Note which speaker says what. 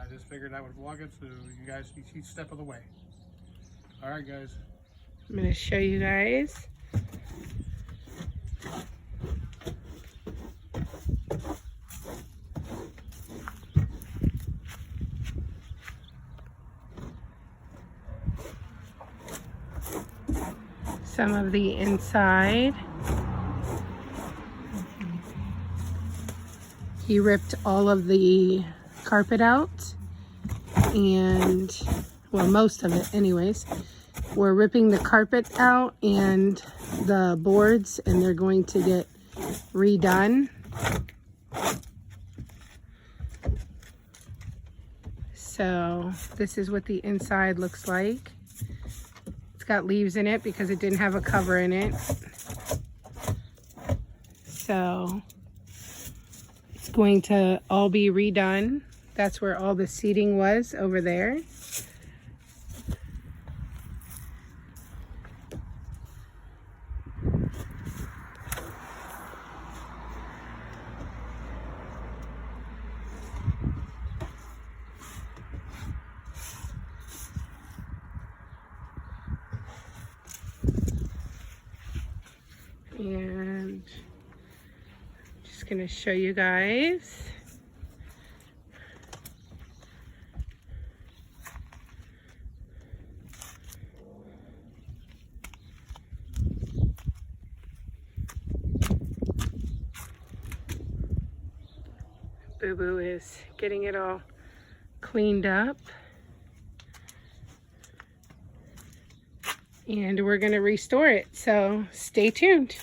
Speaker 1: I just figured I would vlog it so you guys see each step of the way. All right, guys.
Speaker 2: I'm going to show you guys. Some of the inside. He ripped all of the carpet out, and well, most of it anyways. We're ripping the carpet out and the boards, and they're going to get redone. So this is what the inside looks like. It's got leaves in it because it didn't have a cover in it. So it's going to all be redone. That's where all the seating was, over there. And I'm just going to show you guys. Boo Boo is getting it all cleaned up. And we're going to restore it, so stay tuned.